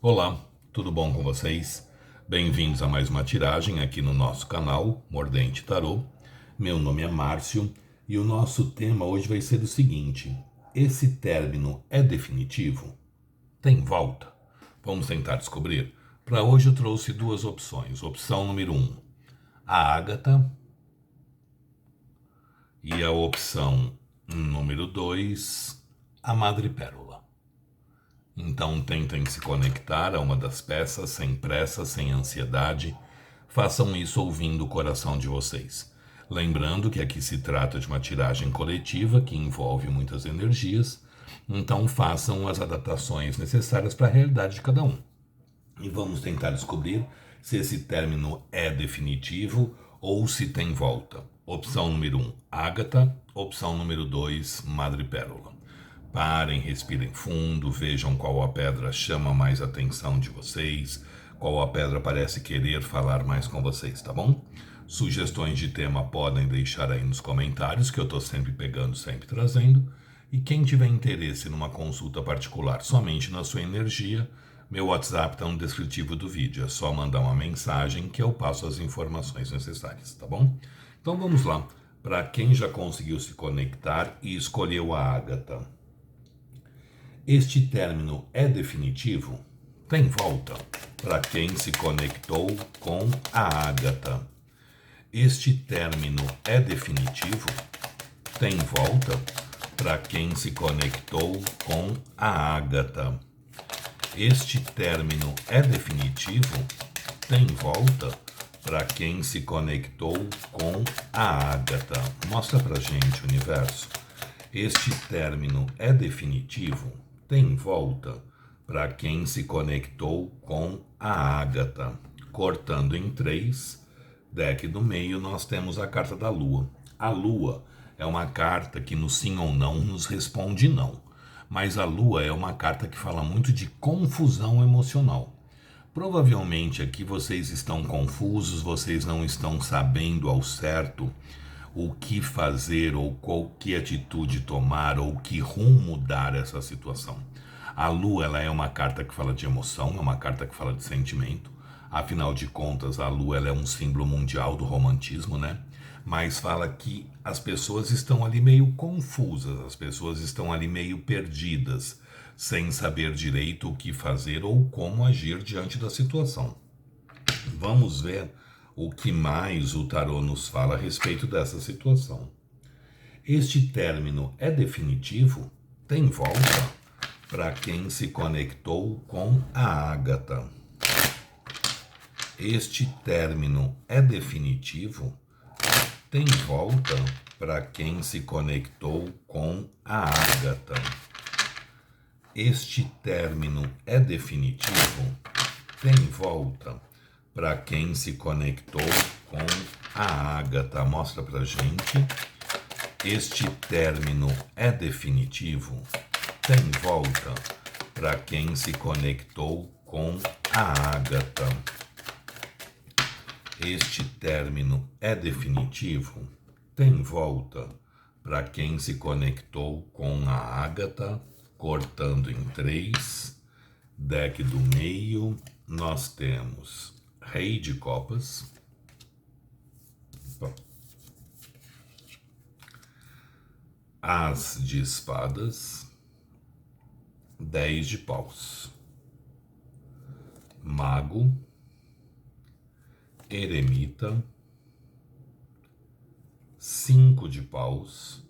Olá, tudo bom com vocês? Bem-vindos a mais uma tiragem aqui no nosso canal Mordente Tarô. Meu nome é Márcio e o nosso tema hoje vai ser o seguinte: esse término é definitivo? Tem volta? Vamos tentar descobrir? Para hoje eu trouxe duas opções. Opção número 1, a Ágata, e a opção número 2, a Madrepérola. Então tentem se conectar a uma das peças sem pressa, sem ansiedade. Façam isso ouvindo o coração de vocês. Lembrando que aqui se trata de uma tiragem coletiva que envolve muitas energias, então façam as adaptações necessárias para a realidade de cada um. E vamos tentar descobrir se esse término é definitivo ou se tem volta. Opção número 1, Ágata. Opção número 2, Madrepérola. Parem, respirem fundo, vejam qual a pedra chama mais a atenção de vocês, qual a pedra parece querer falar mais com vocês, tá bom? Sugestões de tema podem deixar aí nos comentários, que eu tô sempre pegando, sempre trazendo. E quem tiver interesse numa consulta particular somente na sua energia, meu WhatsApp está no descritivo do vídeo. É só mandar uma mensagem que eu passo as informações necessárias, tá bom? Então vamos lá. Para quem já conseguiu se conectar e escolheu a Ágata. Este término é definitivo? Tem volta? Para quem se conectou com a Ágata. Este término é definitivo? Tem volta? Para quem se conectou com a Ágata. Este término é definitivo? Tem volta? Para quem se conectou com a Ágata. Mostra pra gente, universo. Este término é definitivo? Tem volta? Para quem se conectou com a Ágata. Cortando em 3, deck do meio, nós temos a carta da Lua. A Lua é uma carta que no sim ou não nos responde não. Mas a Lua é uma carta que fala muito de confusão emocional. Provavelmente aqui vocês estão confusos, vocês não estão sabendo ao certo o que fazer ou qual que atitude tomar ou que rumo dar essa situação. A Lua ela é uma carta que fala de emoção, é uma carta que fala de sentimento. Afinal de contas, a Lua ela é um símbolo mundial do romantismo, né? Mas fala que as pessoas estão ali meio confusas, as pessoas estão ali meio perdidas, sem saber direito o que fazer ou como agir diante da situação. Vamos ver o que mais o tarô nos fala a respeito dessa situação. Este término é definitivo? Tem volta? Para quem se conectou com a Ágata. Este término é definitivo? Tem volta? Para quem se conectou com a Ágata. Este término é definitivo? Tem volta? Para quem se conectou com a Ágata. Mostra pra gente. Este término é definitivo? Tem volta? Para quem se conectou com a Ágata. Este término é definitivo? Tem volta? Para quem se conectou com a Ágata. Cortando em 3, deck do meio, nós temos Rei de Copas, As de Espadas, 10 de Paus, Mago, Eremita, 5 de Paus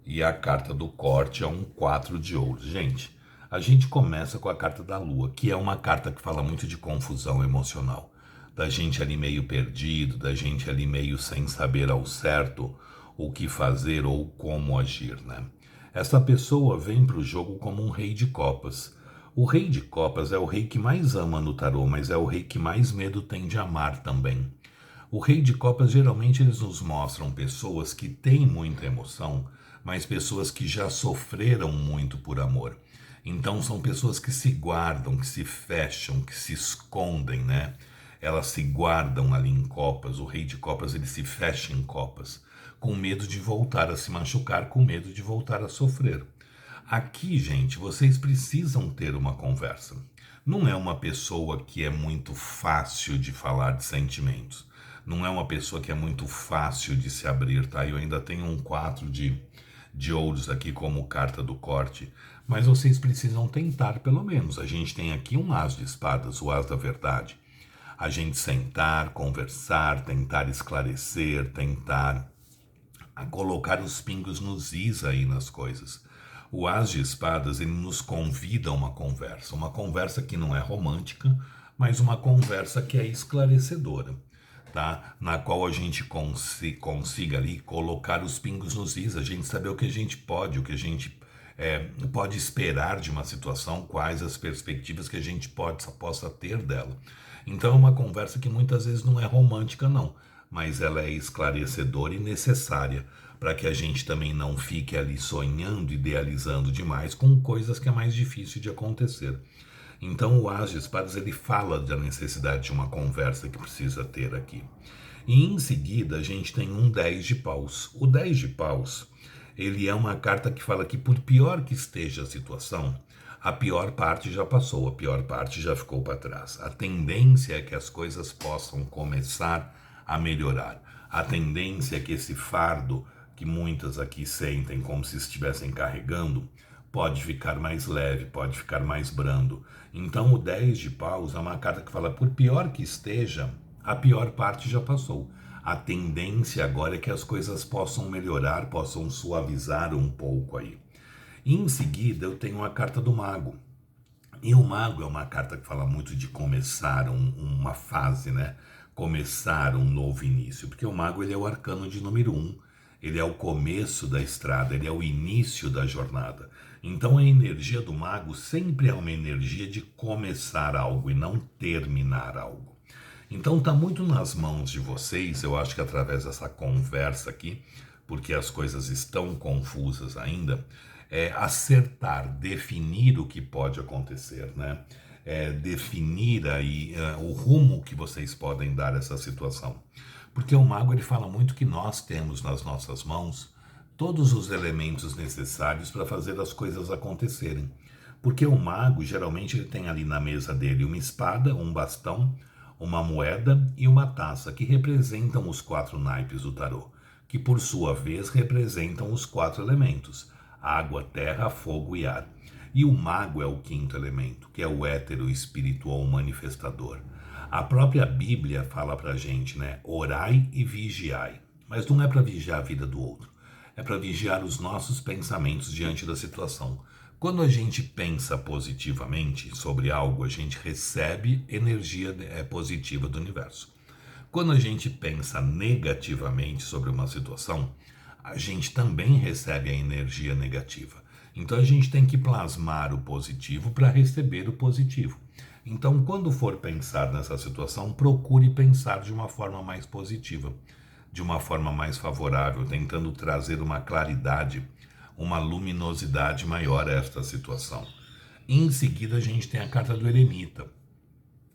e a carta do corte é um 4 de ouros. Gente, a gente começa com a carta da Lua, que é uma carta que fala muito de confusão emocional. Da gente ali meio perdido, da gente ali meio sem saber ao certo o que fazer ou como agir, né? Essa pessoa vem para o jogo como um rei de copas. O rei de copas é o rei que mais ama no tarô, mas é o rei que mais medo tem de amar também. O rei de copas, geralmente, eles nos mostram pessoas que têm muita emoção, mas pessoas que já sofreram muito por amor. Então, são pessoas que se guardam, que se fecham, que se escondem, né? Elas se guardam ali em copas. O rei de copas, ele se fecha em copas, com medo de voltar a se machucar, com medo de voltar a sofrer. Aqui, gente, vocês precisam ter uma conversa. Não é uma pessoa que é muito fácil de falar de sentimentos. Não é uma pessoa que é muito fácil de se abrir, tá? Eu ainda tenho um 4 de ouros aqui como carta do corte, mas vocês precisam tentar pelo menos. A gente tem aqui um as de espadas, o as da verdade. A gente sentar, conversar, tentar esclarecer, tentar colocar os pingos nos is aí nas coisas. O as de espadas, ele nos convida a uma conversa que não é romântica, mas uma conversa que é esclarecedora, tá? Na qual a gente consiga ali colocar os pingos nos is, a gente saber o que a gente pode, o que a gente pode esperar de uma situação, quais as perspectivas que a gente possa ter dela. Então é uma conversa que muitas vezes não é romântica não, mas ela é esclarecedora e necessária para que a gente também não fique ali sonhando, idealizando demais com coisas que é mais difícil de acontecer. Então o as de espadas ele fala da necessidade de uma conversa que precisa ter aqui. E em seguida a gente tem um 10 de paus. O 10 de paus, ele é uma carta que fala que por pior que esteja a situação, a pior parte já passou, a pior parte já ficou para trás. A tendência é que as coisas possam começar a melhorar. A tendência é que esse fardo que muitas aqui sentem como se estivessem carregando, pode ficar mais leve, pode ficar mais brando. Então o 10 de paus é uma carta que fala, por pior que esteja, a pior parte já passou. A tendência agora é que as coisas possam melhorar, possam suavizar um pouco aí. Em seguida eu tenho a carta do mago. E o mago é uma carta que fala muito de começar uma fase, né? Começar um novo início. Porque o mago ele é o arcano de número 1. Ele é o começo da estrada, ele é o início da jornada. Então a energia do mago sempre é uma energia de começar algo e não terminar algo. Então está muito nas mãos de vocês, eu acho que através dessa conversa aqui, porque as coisas estão confusas ainda, acertar, definir o que pode acontecer, né? Definir aí o rumo que vocês podem dar a essa situação. Porque o mago ele fala muito que nós temos nas nossas mãos todos os elementos necessários para fazer as coisas acontecerem. Porque o mago geralmente ele tem ali na mesa dele uma espada, um bastão, uma moeda e uma taça que representam os 4 naipes do tarô, que por sua vez representam os 4 elementos: água, terra, fogo e ar. E o mago é o 5º elemento, que é o éter, o espírito ou o manifestador. A própria Bíblia fala pra gente, né? Orai e vigiai. Mas não é para vigiar a vida do outro. É para vigiar os nossos pensamentos diante da situação. Quando a gente pensa positivamente sobre algo, a gente recebe energia positiva do universo. Quando a gente pensa negativamente sobre uma situação, a gente também recebe a energia negativa. Então a gente tem que plasmar o positivo para receber o positivo. Então, quando for pensar nessa situação, procure pensar de uma forma mais positiva, de uma forma mais favorável, tentando trazer uma claridade, uma luminosidade maior a esta situação. Em seguida, a gente tem a carta do eremita.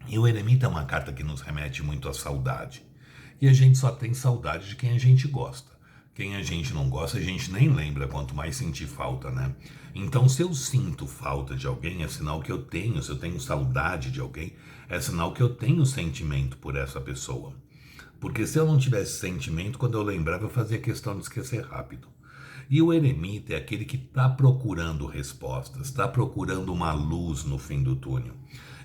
E o eremita é uma carta que nos remete muito à saudade. E a gente só tem saudade de quem a gente gosta. Quem a gente não gosta, a gente nem lembra, quanto mais sentir falta, né? Então, se eu sinto falta de alguém, é sinal que eu tenho, se eu tenho saudade de alguém, é sinal que eu tenho sentimento por essa pessoa. Porque se eu não tivesse sentimento, quando eu lembrava, eu fazia questão de esquecer rápido. E o eremita é aquele que está procurando respostas, está procurando uma luz no fim do túnel.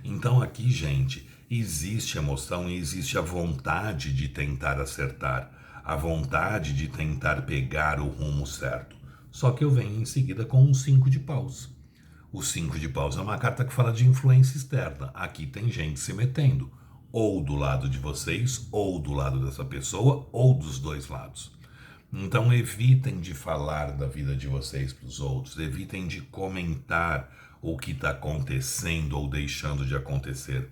Então aqui, gente, existe emoção e existe a vontade de tentar acertar, a vontade de tentar pegar o rumo certo. Só que eu venho em seguida com um 5 de paus. O 5 de paus é uma carta que fala de influência externa. Aqui tem gente se metendo, ou do lado de vocês, ou do lado dessa pessoa, ou dos dois lados. Então evitem de falar da vida de vocês para os outros, evitem de comentar o que está acontecendo ou deixando de acontecer.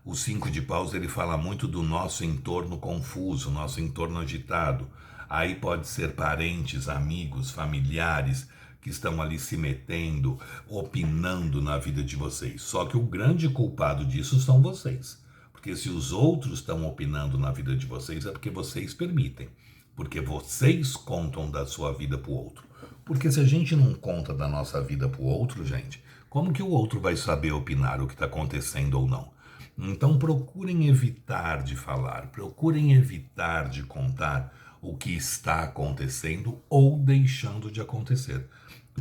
O 5 de paus ele fala muito do nosso entorno confuso, nosso entorno agitado. Aí pode ser parentes, amigos, familiares que estão ali se metendo, opinando na vida de vocês. Só que o grande culpado disso são vocês. Porque se os outros estão opinando na vida de vocês é porque vocês permitem. Porque vocês contam da sua vida para o outro. Porque se a gente não conta da nossa vida pro outro, gente, como que o outro vai saber opinar o que está acontecendo ou não? Então procurem evitar de falar, procurem evitar de contar o que está acontecendo ou deixando de acontecer.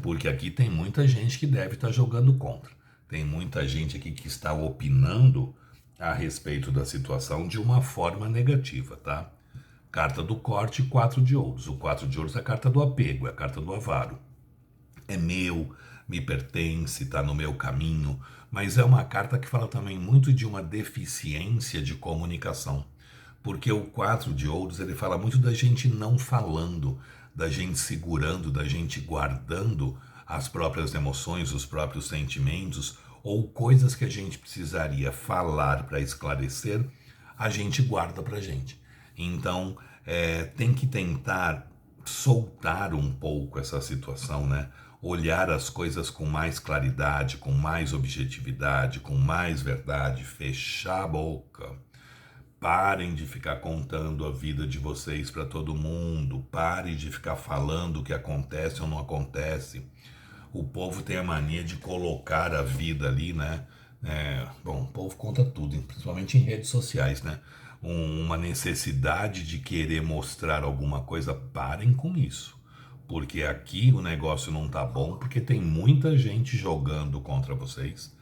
Porque aqui tem muita gente que deve estar jogando contra. Tem muita gente aqui que está opinando a respeito da situação de uma forma negativa, tá? Carta do corte, 4 de ouros. O 4 de ouros é a carta do apego, é a carta do avaro. É meu, me pertence, está no meu caminho, mas é uma carta que fala também muito de uma deficiência de comunicação. Porque o 4 de ouros, ele fala muito da gente não falando, da gente segurando, da gente guardando as próprias emoções, os próprios sentimentos, ou coisas que a gente precisaria falar para esclarecer, a gente guarda para a gente. Então, tem que tentar soltar um pouco essa situação, né? Olhar as coisas com mais claridade, com mais objetividade, com mais verdade, fechar a boca. Parem de ficar contando a vida de vocês para todo mundo, parem de ficar falando o que acontece ou não acontece. O povo tem a mania de colocar a vida ali, né? Bom, o povo conta tudo, principalmente em redes sociais, né? Uma necessidade de querer mostrar alguma coisa, parem com isso. Porque aqui o negócio não tá bom, porque tem muita gente jogando contra vocês,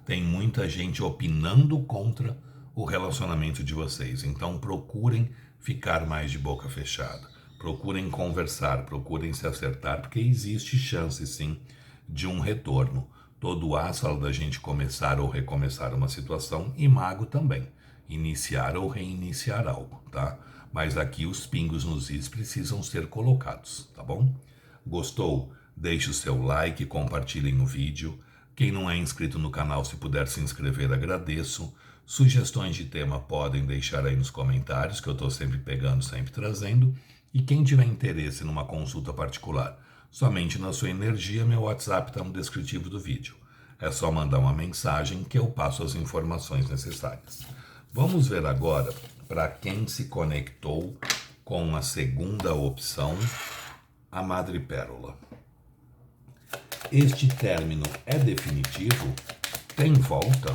tem muita gente opinando contra o relacionamento de vocês. Então procurem ficar mais de boca fechada, procurem conversar, procurem se acertar, porque existe chance sim de um retorno. Todo as fala da gente começar ou recomeçar uma situação, e mago também, iniciar ou reiniciar algo, tá? Mas aqui os pingos nos is precisam ser colocados, tá bom? Gostou? Deixe o seu like, compartilhem o vídeo. Quem não é inscrito no canal, se puder se inscrever, agradeço. Sugestões de tema podem deixar aí nos comentários, que eu estou sempre pegando, sempre trazendo. E quem tiver interesse numa consulta particular, somente na sua energia, meu WhatsApp está no descritivo do vídeo. É só mandar uma mensagem que eu passo as informações necessárias. Vamos ver agora para quem se conectou com a segunda opção, a madrepérola. Este término é definitivo? Tem volta?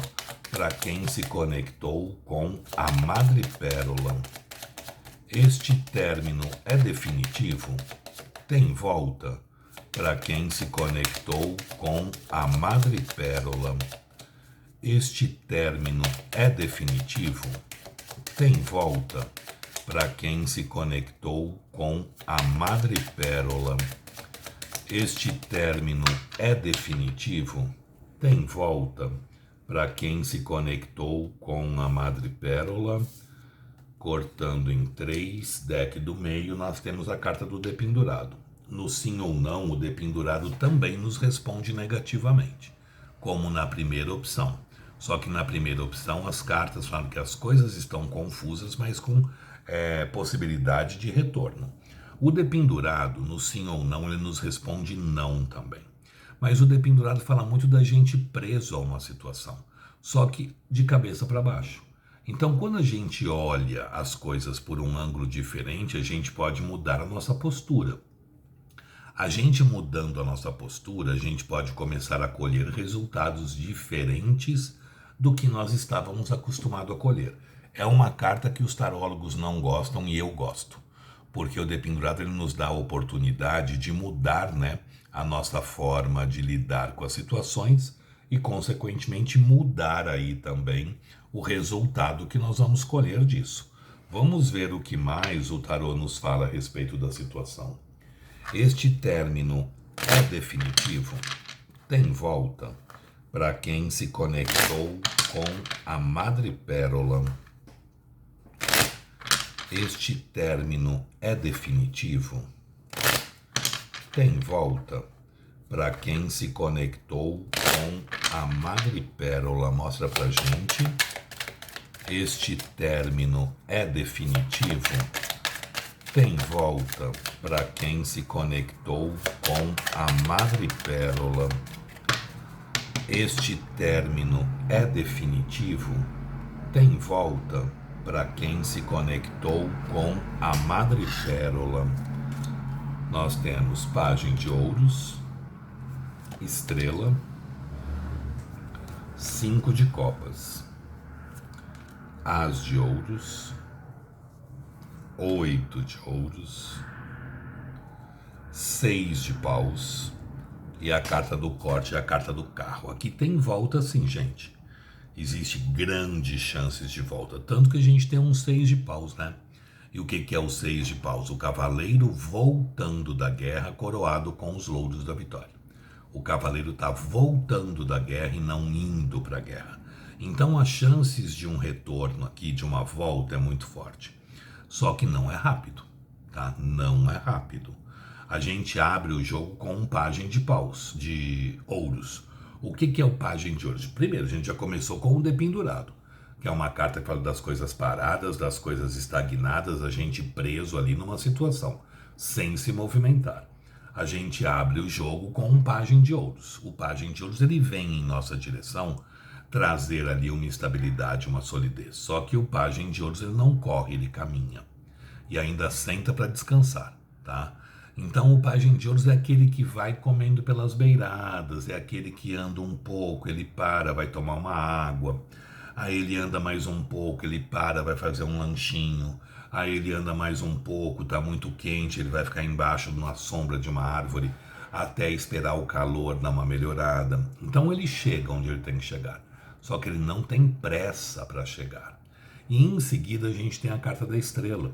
Para quem se conectou com a madrepérola. Este término é definitivo? Tem volta? Para quem se conectou com a madrepérola. Este término é definitivo? Tem volta? Para quem se conectou com a madrepérola. Este término é definitivo? Tem volta? Para quem se conectou com a madrepérola. Cortando em 3, deck do meio, nós temos a carta do dependurado. No sim ou não, o dependurado também nos responde negativamente, como na primeira opção. Só que na primeira opção as cartas falam que as coisas estão confusas, mas com possibilidade de retorno. O dependurado, no sim ou não, ele nos responde não também. Mas o dependurado fala muito da gente preso a uma situação, só que de cabeça para baixo. Então, quando a gente olha as coisas por um ângulo diferente, a gente pode mudar a nossa postura. A gente mudando a nossa postura, a gente pode começar a colher resultados diferentes do que nós estávamos acostumados a colher. É uma carta que os tarólogos não gostam e eu gosto, porque o dependurado ele nos dá a oportunidade de mudar, né, a nossa forma de lidar com as situações e, consequentemente, mudar aí também o resultado que nós vamos colher disso. Vamos ver o que mais o tarô nos fala a respeito da situação. Este término é definitivo? Tem volta? Para quem se conectou com a madrepérola. Este término é definitivo? Tem volta? Para quem se conectou com a madrepérola. Mostra pra gente. Este término é definitivo? Tem volta? Para quem se conectou com a madrepérola. Este término é definitivo? Tem volta? Para quem se conectou com a madrepérola. nós temos pajem de ouros, estrela, 5 de copas, as de ouros, 8 de ouros, 6 de paus e a carta do corte é a carta do carro. Aqui tem volta sim, gente. Existe grandes chances de volta, tanto que a gente tem um 6 de paus, né? E o que é o 6 de paus? O cavaleiro voltando da guerra coroado com os louros da vitória. O cavaleiro está voltando da guerra e não indo para a guerra. Então as chances de um retorno aqui, de uma volta, é muito forte. Só que não é rápido, tá? Não é rápido. A gente abre o jogo com um pajem de paus, de ouros. O que é o pajem de ouros? Primeiro, a gente já começou com o dependurado, que é uma carta que fala das coisas paradas, das coisas estagnadas, a gente preso ali numa situação, sem se movimentar. A gente abre o jogo com um pajem de ouros. O pajem de ouros, ele vem em nossa direção trazer ali uma estabilidade, uma solidez. Só que o pajem de ouros, ele não corre, ele caminha. E ainda senta para descansar, tá? Então o pajem de ouros é aquele que vai comendo pelas beiradas, é aquele que anda um pouco, ele para, vai tomar uma água. Aí ele anda mais um pouco, ele para, vai fazer um lanchinho. Aí ele anda mais um pouco, tá muito quente, ele vai ficar embaixo na sombra de uma árvore até esperar o calor dar uma melhorada. Então ele chega onde ele tem que chegar, só que ele não tem pressa para chegar. E em seguida a gente tem a carta da estrela.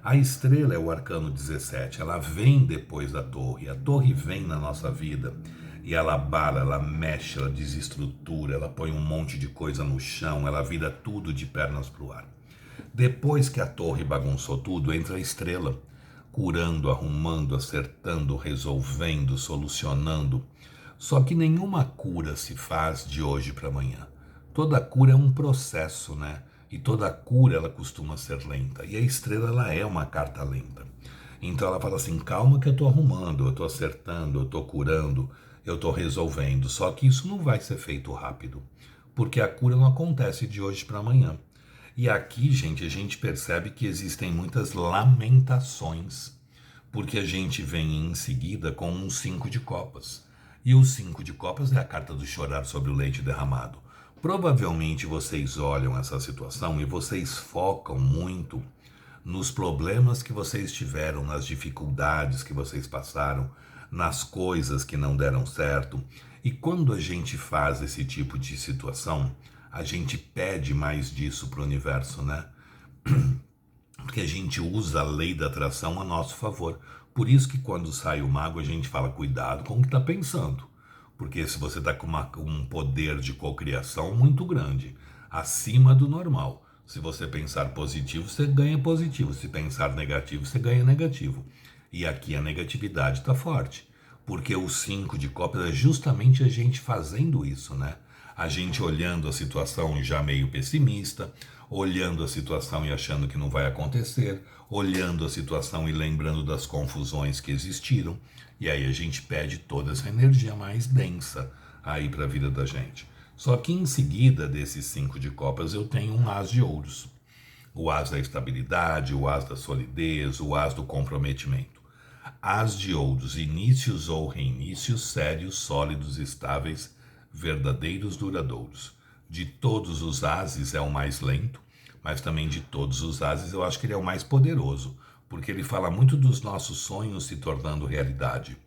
A estrela é o arcano 17, ela vem depois da torre, a torre vem na nossa vida e ela abala, ela mexe, ela desestrutura, ela põe um monte de coisa no chão, ela vira tudo de pernas pro ar. Depois que a torre bagunçou tudo, entra a estrela, curando, arrumando, acertando, resolvendo, solucionando. Só que nenhuma cura se faz de hoje para amanhã. Toda cura é um processo, né? E toda cura ela costuma ser lenta. E a estrela ela é uma carta lenta. Então ela fala assim, calma que eu estou arrumando, eu estou acertando, eu estou curando, eu estou resolvendo. Só que isso não vai ser feito rápido, porque a cura não acontece de hoje para amanhã. E aqui, gente, a gente percebe que existem muitas lamentações, porque a gente vem em seguida com um 5 de copas. E o 5 de copas é a carta do chorar sobre o leite derramado. Provavelmente vocês olham essa situação e vocês focam muito nos problemas que vocês tiveram, nas dificuldades que vocês passaram, nas coisas que não deram certo. E quando a gente faz esse tipo de situação, a gente pede mais disso para o universo, né? Porque a gente usa a lei da atração a nosso favor. Por isso que quando sai o mago a gente fala, cuidado com o que está pensando. Porque se você está com um poder de cocriação muito grande, acima do normal. Se você pensar positivo, você ganha positivo. Se pensar negativo, você ganha negativo. E aqui a negatividade está forte. Porque o 5 de copas é justamente a gente fazendo isso, né? A gente olhando a situação já meio pessimista, olhando a situação e achando que não vai acontecer, olhando a situação e lembrando das confusões que existiram, e aí a gente pede toda essa energia mais densa aí para a vida da gente. Só que em seguida desses 5 de copas eu tenho um as de ouros. O as da estabilidade, o as da solidez, o as do comprometimento. As de ouros, inícios ou reinícios sérios, sólidos, estáveis, verdadeiros, duradouros. De todos os ases é o mais lento, mas também de todos os ases eu acho que ele é o mais poderoso, porque ele fala muito dos nossos sonhos se tornando realidade,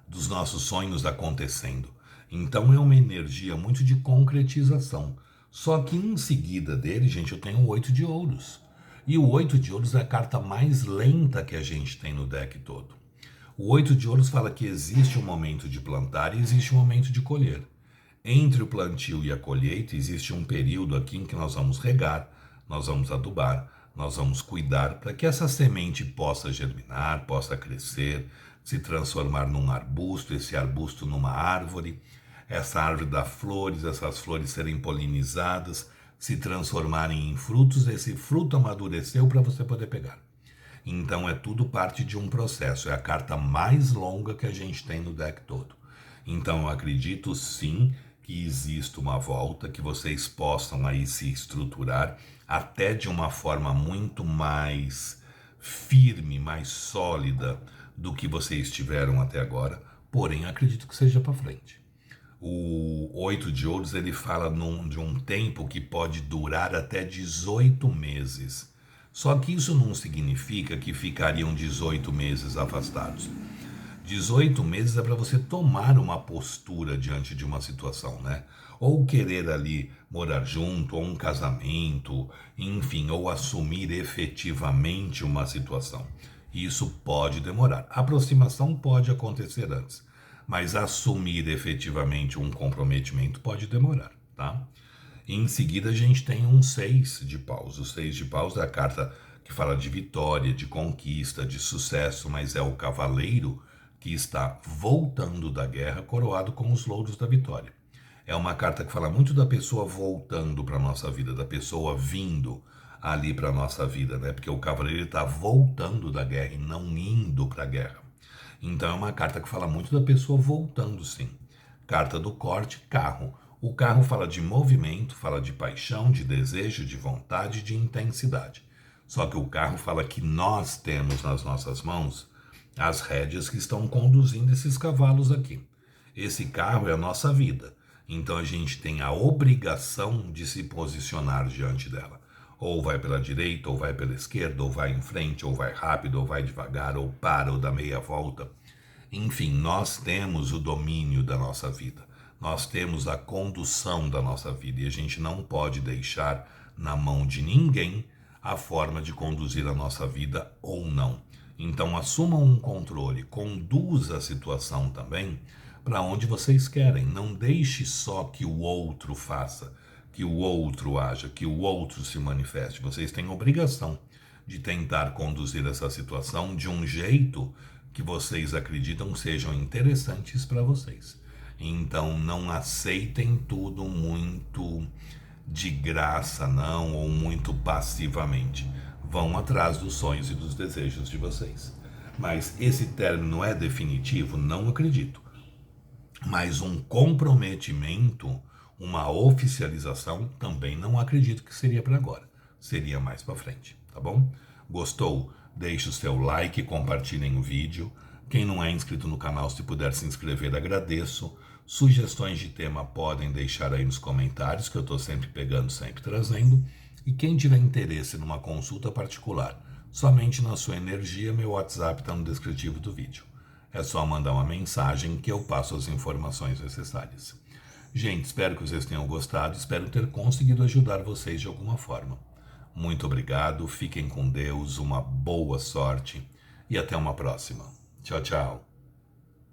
dos nossos sonhos acontecendo. Então é uma energia muito de concretização. Só que em seguida dele, gente, eu tenho o 8 de ouros. E o 8 de ouros é a carta mais lenta que a gente tem no deck todo. O 8 de ouros fala que existe um momento de plantar e existe um momento de colher. Entre o plantio e a colheita existe um período aqui em que nós vamos regar, nós vamos adubar, nós vamos cuidar para que essa semente possa germinar, possa crescer, se transformar num arbusto, esse arbusto numa árvore, essa árvore dar flores, essas flores serem polinizadas, se transformarem em frutos, esse fruto amadureceu para você poder pegar. Então é tudo parte de um processo, é a carta mais longa que a gente tem no deck todo. Então eu acredito sim que exista uma volta, que vocês possam aí se estruturar até de uma forma muito mais firme, mais sólida, do que vocês tiveram até agora, porém acredito que seja para frente. O 8 de ouros, ele fala de um tempo que pode durar até 18 meses. Só que isso não significa que ficariam 18 meses afastados. 18 meses é para você tomar uma postura diante de uma situação, né? Ou querer ali morar junto, ou um casamento, enfim, ou assumir efetivamente uma situação. Isso pode demorar. A aproximação pode acontecer antes, mas assumir efetivamente um comprometimento pode demorar, tá? E em seguida a gente tem um 6 de paus. O 6 de paus é a carta que fala de vitória, de conquista, de sucesso, mas é o cavaleiro que está voltando da guerra coroado com os louros da vitória. É uma carta que fala muito da pessoa voltando para a nossa vida, da pessoa vindo ali para a nossa vida, né? Porque o cavaleiro está voltando da guerra e não indo para a guerra. Então é uma carta que fala muito da pessoa voltando, sim. Carta do corte, carro. O carro fala de movimento, fala de paixão, de desejo, de vontade, de intensidade. Só que o carro fala que nós temos nas nossas mãos as rédeas que estão conduzindo esses cavalos aqui. Esse carro é a nossa vida. Então a gente tem a obrigação de se posicionar diante dela. Ou vai pela direita, ou vai pela esquerda, ou vai em frente, ou vai rápido, ou vai devagar, ou para, ou dá meia volta. Enfim, nós temos o domínio da nossa vida. Nós temos a condução da nossa vida e a gente não pode deixar na mão de ninguém a forma de conduzir a nossa vida ou não. Então assumam um controle, conduza a situação também para onde vocês querem. Não deixe só que o outro faça, que o outro haja, que o outro se manifeste. Vocês têm obrigação de tentar conduzir essa situação de um jeito que vocês acreditam sejam interessantes para vocês. Então não aceitem tudo muito de graça, não, ou muito passivamente. Vão atrás dos sonhos e dos desejos de vocês. Mas esse término é definitivo? Não acredito. Mas um comprometimento, uma oficialização, também não acredito que seria para agora. Seria mais para frente, tá bom? Gostou? Deixe o seu like, compartilhem o vídeo. Quem não é inscrito no canal, se puder se inscrever, agradeço. Sugestões de tema podem deixar aí nos comentários, que eu estou sempre pegando, sempre trazendo. E quem tiver interesse numa consulta particular, somente na sua energia, meu WhatsApp está no descritivo do vídeo. É só mandar uma mensagem que eu passo as informações necessárias. Gente, espero que vocês tenham gostado, espero ter conseguido ajudar vocês de alguma forma. Muito obrigado, fiquem com Deus, uma boa sorte e até uma próxima. Tchau, tchau.